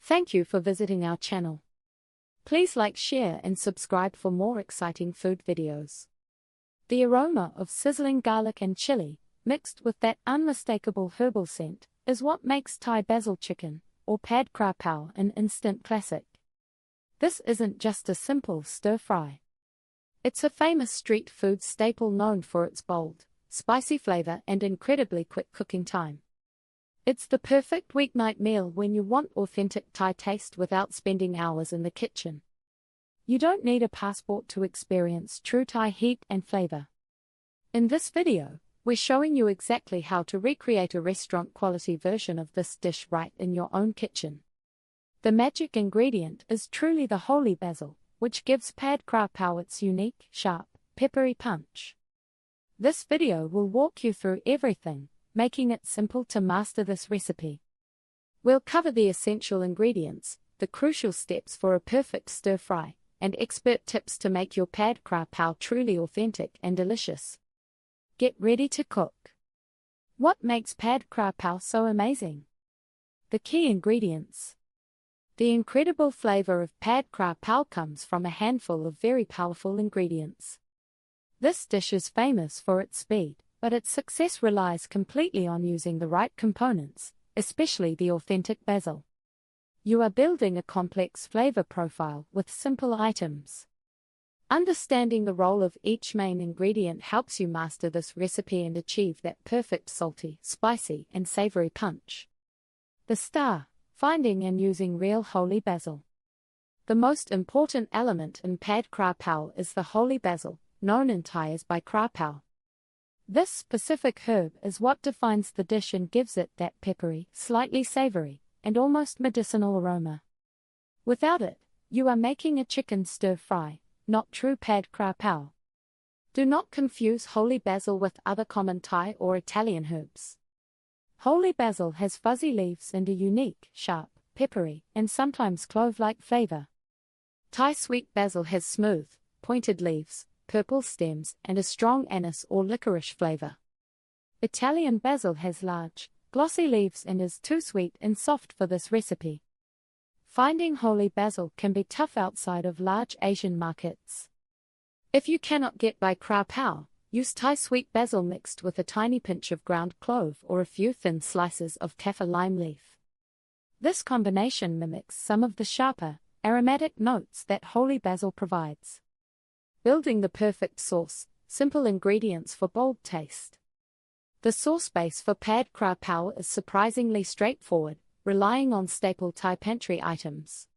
Thank you for visiting our channel. Please like, share and subscribe for more exciting food videos. The aroma of sizzling garlic and chili, mixed with that unmistakable herbal scent, is what makes Thai Basil Chicken, or Pad Kra Pao, an instant classic. This isn't just a simple stir-fry. It's a famous street food staple known for its bold, spicy flavor and incredibly quick cooking time. It's the perfect weeknight meal when you want authentic Thai taste without spending hours in the kitchen. You don't need a passport to experience true Thai heat and flavor. In this video, we're showing you exactly how to recreate a restaurant-quality version of this dish right in your own kitchen. The magic ingredient is truly the holy basil, which gives Pad Kra Pao its unique, sharp, peppery punch. This video will walk you through everything, making it simple to master this recipe. We'll cover the essential ingredients, the crucial steps for a perfect stir-fry, and expert tips to make your Pad Kra Pao truly authentic and delicious. Get ready to cook. What makes Pad Kra Pao so amazing? The key ingredients. The incredible flavor of Pad Kra Pao comes from a handful of very powerful ingredients. This dish is famous for its speed, but its success relies completely on using the right components, especially the authentic basil. You are building a complex flavor profile with simple items. Understanding the role of each main ingredient helps you master this recipe and achieve that perfect salty, spicy, and savory punch. The star: finding and using real holy basil. The most important element in Pad Kra Pao is the holy basil, known in Thai as Bai Kra Pao. This specific herb is what defines the dish and gives it that peppery, slightly savory, and almost medicinal aroma. Without it, you are making a chicken stir-fry, not true Pad Kra Pao. Do not confuse holy basil with other common Thai or Italian herbs. Holy basil has fuzzy leaves and a unique, sharp, peppery, and sometimes clove-like flavor. Thai sweet basil has smooth, pointed leaves, purple stems, and a strong anise or licorice flavor. Italian basil has large, glossy leaves and is too sweet and soft for this recipe. Finding holy basil can be tough outside of large Asian markets. If you cannot get Bai Kra Pao, use Thai sweet basil mixed with a tiny pinch of ground clove or a few thin slices of kaffir lime leaf. This combination mimics some of the sharper, aromatic notes that holy basil provides. Building the perfect sauce: simple ingredients for bold taste. The sauce base for Pad Kra Pao is surprisingly straightforward, relying on staple Thai pantry items.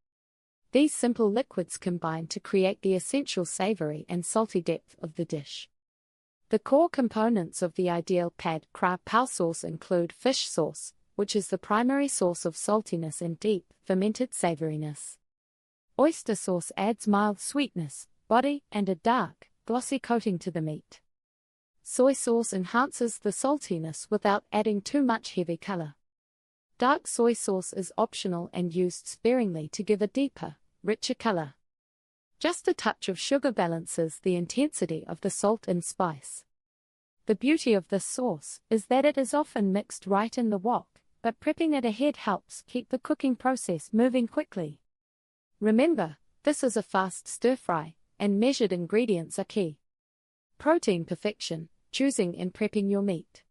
These simple liquids combine to create the essential savory and salty depth of the dish. The core components of the ideal Pad Kra Pao sauce include fish sauce, which is the primary source of saltiness and deep, fermented savoriness. Oyster sauce adds mild sweetness, body, and a dark, glossy coating to the meat. Soy sauce enhances the saltiness without adding too much heavy color. Dark soy sauce is optional and used sparingly to give a deeper, richer color. Just a touch of sugar balances the intensity of the salt and spice. The beauty of this sauce is that it is often mixed right in the wok, but prepping it ahead helps keep the cooking process moving quickly. Remember, this is a fast stir-fry, and measured ingredients are key. Protein perfection: choosing and prepping your meat.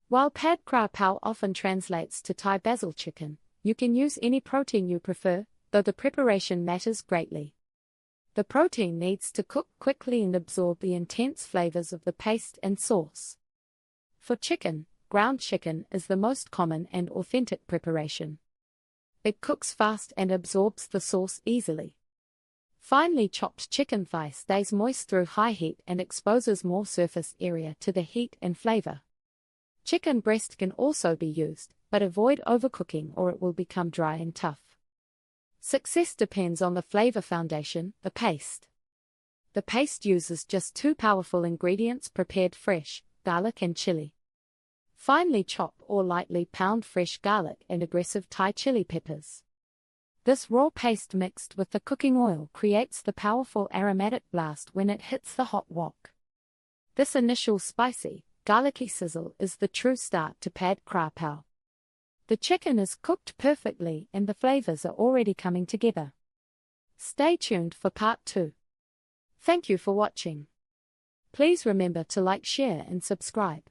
While Pad Kra Pao often translates to Thai Basil Chicken, you can use any protein you prefer, though the preparation matters greatly. The protein needs to cook quickly and absorb the intense flavors of the paste and sauce. For chicken, ground chicken is the most common and authentic preparation. It cooks fast and absorbs the sauce easily. Finely chopped chicken thigh stays moist through high heat and exposes more surface area to the heat and flavor. Chicken breast can also be used, but avoid overcooking or it will become dry and tough. Success depends on the flavor foundation, the paste. The paste uses just two powerful ingredients prepared fresh: garlic and chili. Finely chop or lightly pound fresh garlic and aggressive Thai chili peppers. This raw paste mixed with the cooking oil creates the powerful aromatic blast when it hits the hot wok. This initial spicy, garlicky sizzle is the true start to Pad Kra Pao. The chicken is cooked perfectly and the flavors are already coming together. Stay tuned for part 2. Thank you for watching. Please remember to like, share and subscribe.